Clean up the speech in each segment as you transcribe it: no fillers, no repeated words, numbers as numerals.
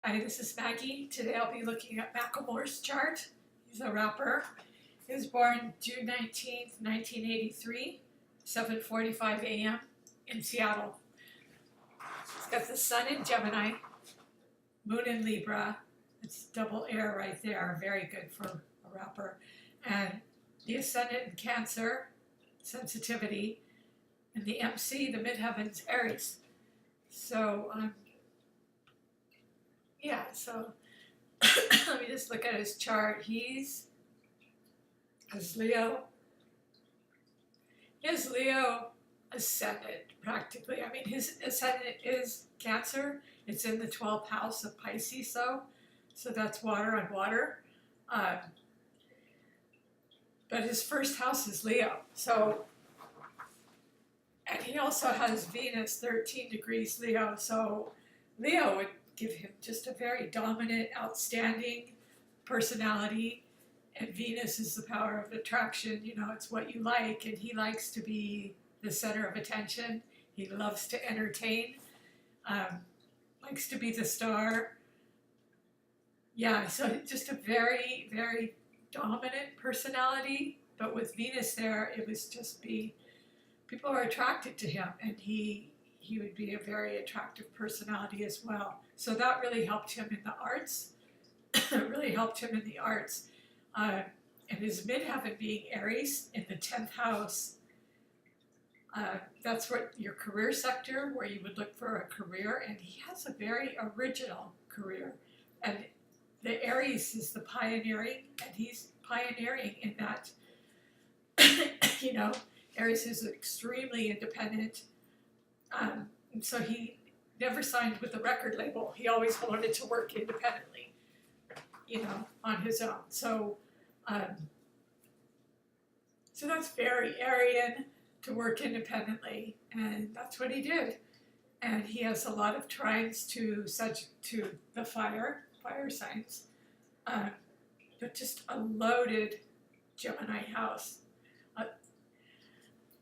Hi, this is Maggie. Today I'll be looking at Macklemore's chart. He's a rapper. He was born June 19th, 1983, 7:45 a.m. in Seattle. He's got the sun in Gemini, moon in Libra. It's double air right there, very good for a rapper. And the ascendant in Cancer, sensitivity, and the MC, the midheavens, Aries. So, so let me just look at his chart. He's Leo. His Leo ascendant, practically. I mean, his ascendant is Cancer. It's in the 12th house of Pisces, so that's water on water. But his first house is Leo. So, and he also has Venus 13 degrees Leo. So Leo would give him just a very dominant, outstanding personality. And Venus is the power of attraction. You know, it's what you like. And he likes to be the center of attention. He loves to entertain, likes to be the star. Yeah, so just a very, very dominant personality. But with Venus there, it was just people are attracted to him. And he would be a very attractive personality as well. So that really helped him in the arts. It really helped him in the arts. And his midheaven being Aries in the 10th house, that's what your career sector, where you would look for a career. And he has a very original career. And the Aries is the pioneering, and he's pioneering in that, you know, Aries is extremely independent. And so he never signed with a record label. He always wanted to work independently, you know, on his own. So, so that's very Aryan, to work independently, and that's what he did. And he has a lot of trines to the fire signs, but just a loaded Gemini house.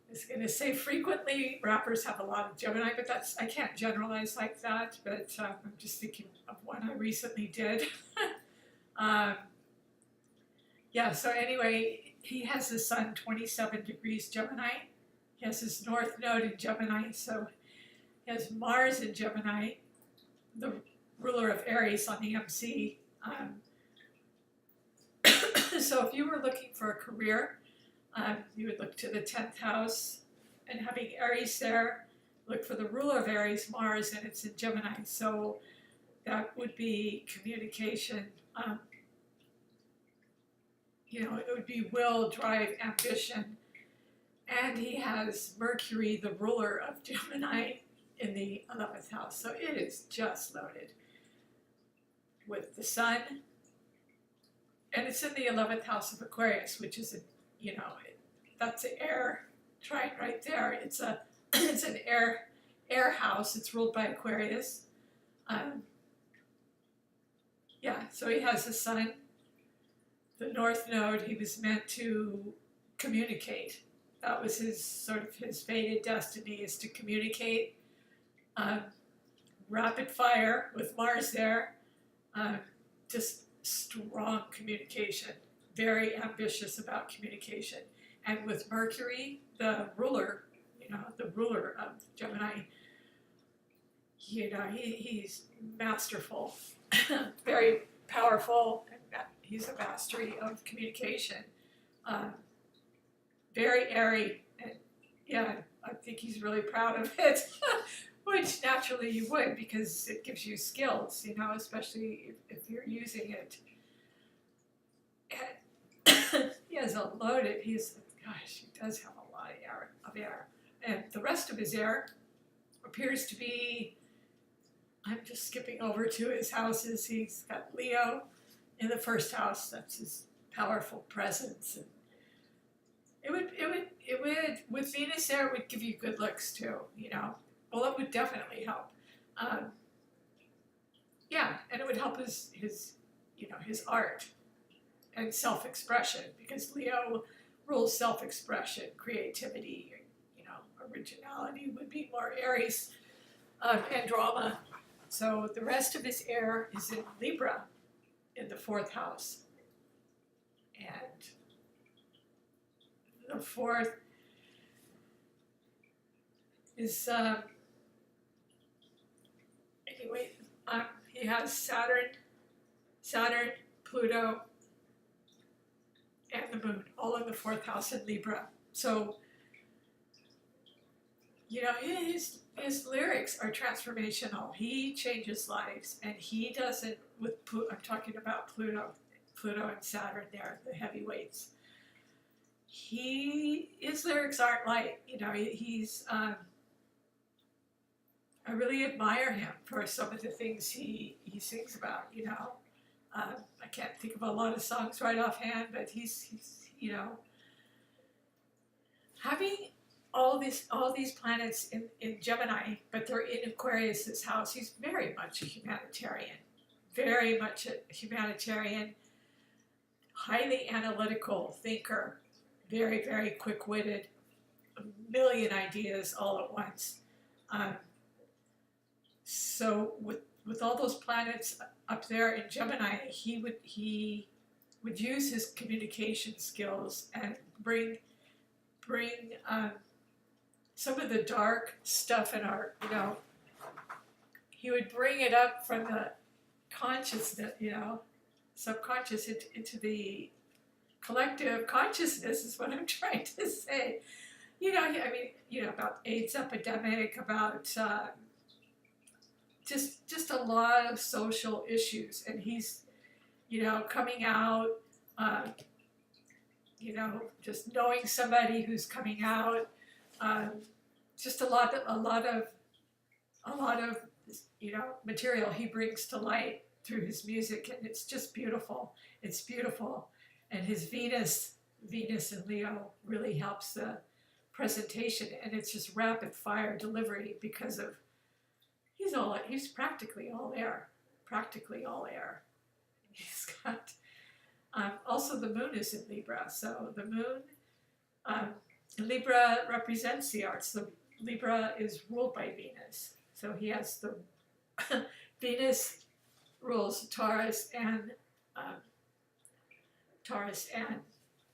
I was going to say frequently rappers have a lot of Gemini, but I can't generalize like that, but I'm just thinking of one I recently did. Yeah, so anyway, he has the sun 27 degrees Gemini. He has his north node in Gemini, so he has Mars in Gemini, the ruler of Aries on the MC. So if you were looking for a career, you would look to the 10th house, and having Aries there, look for the ruler of Aries, Mars, and it's in Gemini. So that would be communication. You know, it would be will, drive, ambition. And he has Mercury, the ruler of Gemini, in the 11th house. So it is just loaded with the sun. And it's in the 11th house of Aquarius, which is, that's an air trine right there. It's an air house. It's ruled by Aquarius. So he has the sun. The north node, he was meant to communicate. That was his fated destiny, is to communicate. Rapid fire with Mars there. Just strong communication. Very ambitious about communication. And with Mercury, the ruler of Gemini, he's masterful, very powerful. He's a mastery of communication. Very airy, and yeah, I think he's really proud of it, which naturally you would, because it gives you skills, especially if you're using it. And he has a loaded, he does have a lot of air. And the rest of his air appears to be, I'm just skipping over to his houses. He's got Leo in the first house. That's his powerful presence. And it would, with Venus there, it would give you good looks too, Well, it would definitely help. And it would help his art and self-expression, because Leo rules self-expression, creativity, originality would be more Aries, and drama. So the rest of his air is in Libra in the fourth house. And the fourth is, anyway, he has Saturn, Pluto, and the moon, all in the fourth house in Libra. So, you know, his lyrics are transformational. He changes lives, and he doesn't, I'm talking about Pluto and Saturn there, the heavyweights. His lyrics aren't light, you know, I really admire him for some of the things he sings about, you know. I can't think of a lot of songs right offhand, but he's you know, having all these planets in Gemini, but they're in Aquarius's house. He's very much a humanitarian, highly analytical thinker, very, very quick-witted, a million ideas all at once. So with all those planets up there in Gemini, he would use his communication skills and bring some of the dark stuff in our, you know, he would bring it up from the consciousness, you know, subconscious into the collective consciousness is what I'm trying to say. You know, I mean, you know, about AIDS epidemic, about just a lot of social issues, and he's, you know, coming out, you know, just knowing somebody who's coming out, just a lot of you know, material he brings to light through his music, and it's just beautiful. It's beautiful, and his Venus in Leo really helps the presentation, and it's just rapid fire delivery because of he's practically all air. He's got also the moon is in Libra, so the moon Libra represents the arts. The Libra is ruled by Venus, so he has the Venus rules Taurus and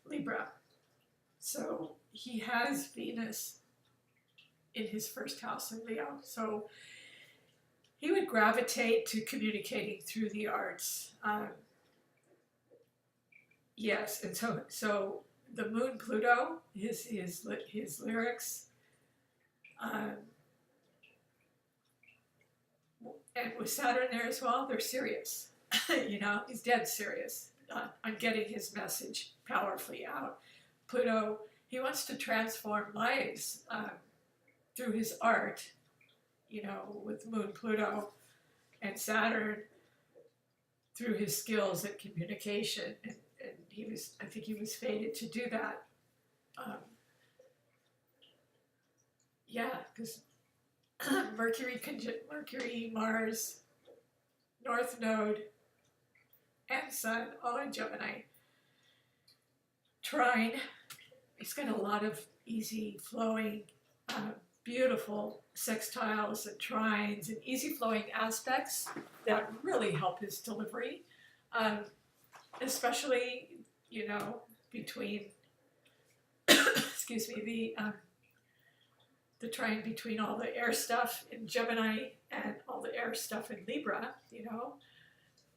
Libra. So he has Venus in his first house in Leo. So he would gravitate to communicating through the arts. Yes, and so the moon Pluto, his lyrics, and with Saturn there as well, they're serious. You know, he's dead serious on getting his message powerfully out. Pluto, he wants to transform lives through his art, you know, with moon Pluto, and Saturn through his skills at communication, and I think he was fated to do that. Yeah, because Mercury, Mars, North Node, and Sun, all in Gemini. Trine, he's got a lot of easy flowing, beautiful sextiles and trines and easy flowing aspects that really help his delivery, especially, you know, between, excuse me, the trine between all the air stuff in Gemini and all the air stuff in Libra, you know,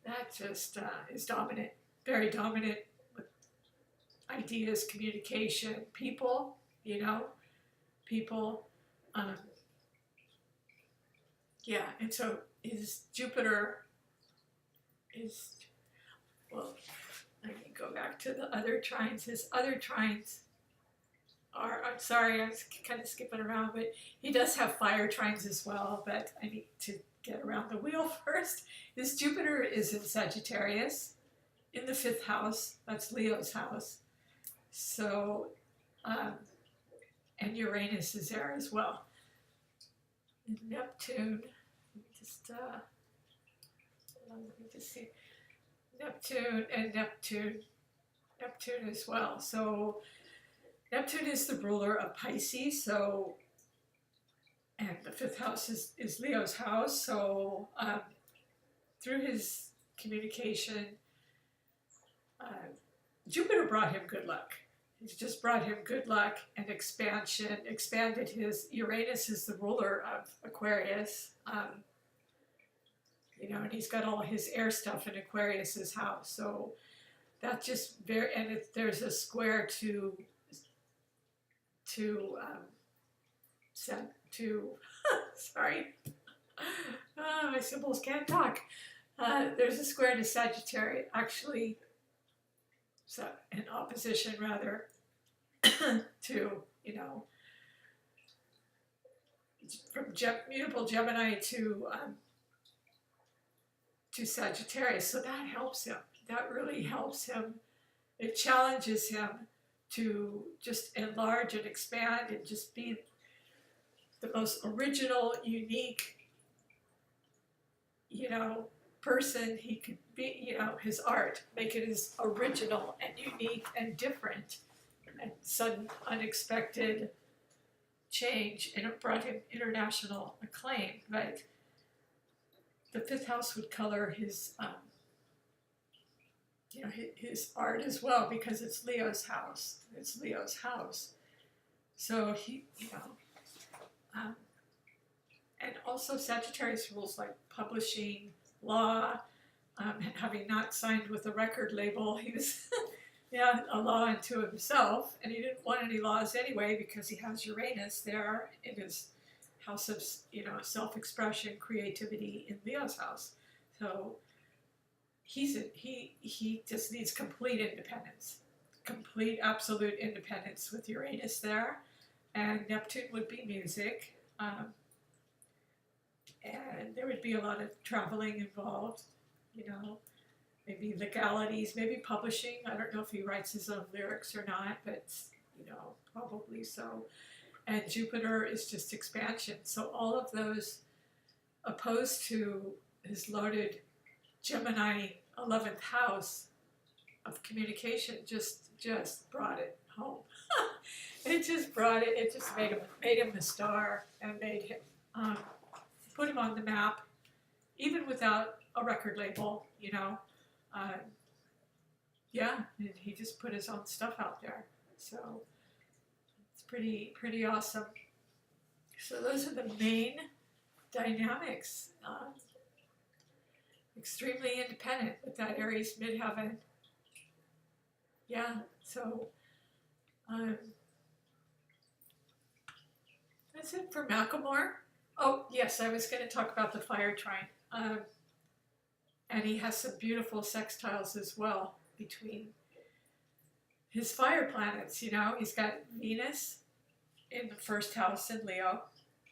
that just is dominant, very dominant with ideas, communication, people, you know, people. Yeah, and so his Jupiter is, well, let me go back to the other trines. His other trines are, I'm sorry, I was kind of skipping around, but he does have fire trines as well, but I need to get around the wheel first. His Jupiter is in Sagittarius, in the 5th house. That's Leo's house. So, and Uranus is there as well. And Neptune, let me just see. Neptune as well. So Neptune is the ruler of Pisces, so And the fifth house is Leo's house, so through his communication, Jupiter brought him good luck. He's just brought him good luck and expansion, expanded his, Uranus is the ruler of Aquarius, you know, and he's got all his air stuff in Aquarius's house. So that just very, and if there's a square to sorry, my symbols can't talk. There's a square to Sagittarius, actually, so in opposition rather to, you know, from mutable Gemini to Sagittarius. So that helps him. That really helps him. It challenges him to just enlarge and expand and just be the most original, unique, you know, person he could be, you know, his art, make it as original and unique and different, and sudden unexpected change, and it brought him international acclaim. But the fifth house would color his, you know, his art as well, because it's Leo's house. It's Leo's house. So he, you know, and also Sagittarius rules like publishing, law, and having not signed with a record label. He was, yeah, a law unto himself, and he didn't want any laws anyway because he has Uranus there in his house of, you know, self-expression, creativity in Leo's house. So he just needs complete independence, complete absolute independence with Uranus there, and Neptune would be music, and there would be a lot of traveling involved, you know, maybe legalities, maybe publishing. I don't know if he writes his own lyrics or not, but, you know, probably so. And Jupiter is just expansion. So all of those opposed to his loaded Gemini 11th house of communication just brought it home. It just brought it. It just made him the star, and made him put him on the map, even without a record label. You know, yeah, and he just put his own stuff out there. So it's pretty awesome. So those are the main dynamics. Extremely independent with that Aries midheaven. Yeah, so that's it for Macklemore. Oh, yes, I was going to talk about the fire trine. And he has some beautiful sextiles as well between his fire planets. You know, he's got Venus in the first house in Leo.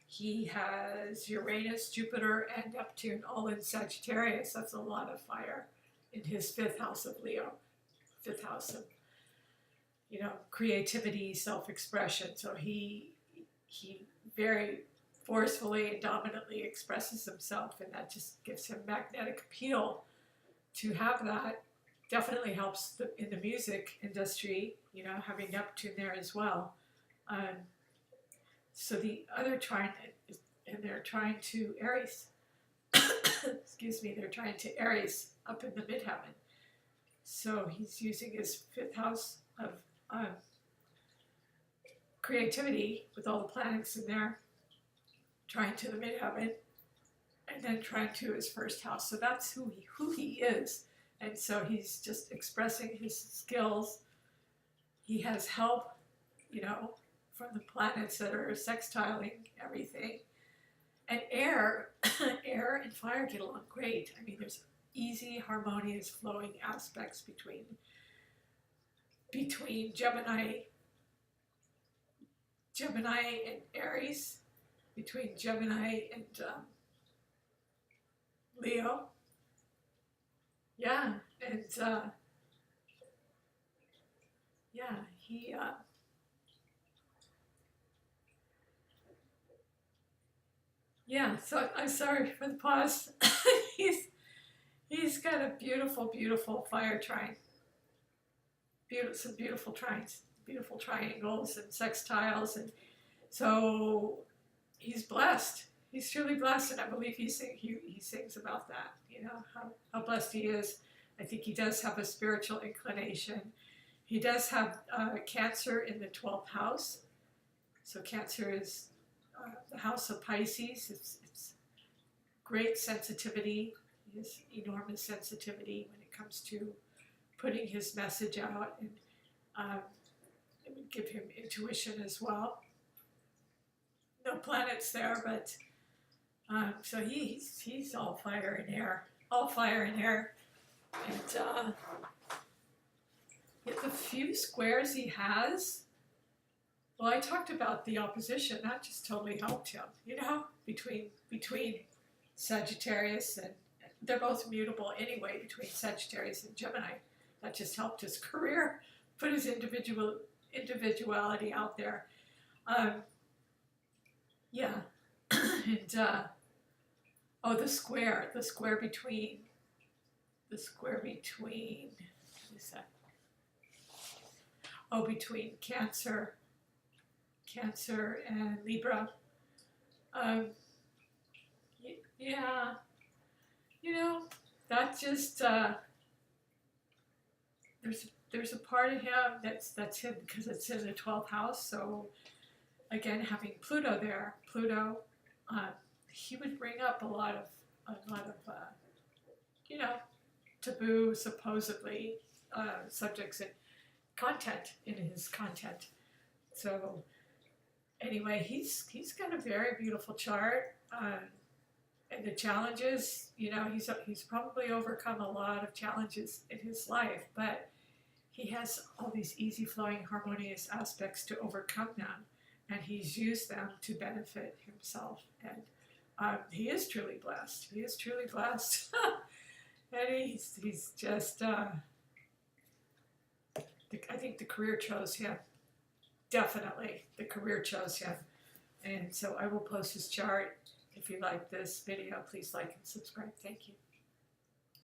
He has Uranus, Jupiter, and Neptune all in Sagittarius. That's a lot of fire in his fifth house of Leo, fifth house of, you know, creativity, self-expression. So he very forcefully and dominantly expresses himself, and that just gives him magnetic appeal. To have that definitely helps in the music industry, you know, having Neptune there as well. So the other trine, and they're trying to Aries, excuse me, they're trying to Aries up in the midheaven. So he's using his fifth house of creativity with all the planets in there, trying to the midheaven, and then trying to his first house. So that's who he is. And so he's just expressing his skills. He has help, you know, from the planets that are sextiling everything. And air and fire get along great. I mean, there's easy, harmonious, flowing aspects between Gemini and Aries, between Gemini and Leo. Yeah, and yeah, he yeah, so I'm sorry for the pause. He's got a beautiful fire trine. Some beautiful trines, beautiful triangles and sextiles, and so he's blessed. He's truly blessed, and I believe he sings about that. You know how blessed he is. I think he does have a spiritual inclination. He does have Cancer in the 12th house. So Cancer is the house of Pisces. It's great sensitivity. He has enormous sensitivity when it comes to putting his message out, and it would give him intuition as well. No planets there, but so he's all fire and air, all fire and air, and yet the few squares he has. Well, I talked about the opposition. That just totally helped him, you know, between Sagittarius, and they're both mutable anyway, between Sagittarius and Gemini. That just helped his career, put his individuality out there. Yeah, and oh, the square between, what is that? Oh, between Cancer and Libra. Yeah, you know, that just there's a part of him that's him because it's in the 12th house. So again, having Pluto there, he would bring up a lot of you know, taboo, supposedly subjects and content in his content. So anyway, he's got a very beautiful chart, and the challenges, you know, he's probably overcome a lot of challenges in his life, but he has all these easy flowing, harmonious aspects to overcome them, and he's used them to benefit himself. And he is truly blessed. He is truly blessed, and he's just. I think the career chose him. Definitely, the career chose him. And so I will post his chart. If you like this video, please like and subscribe. Thank you.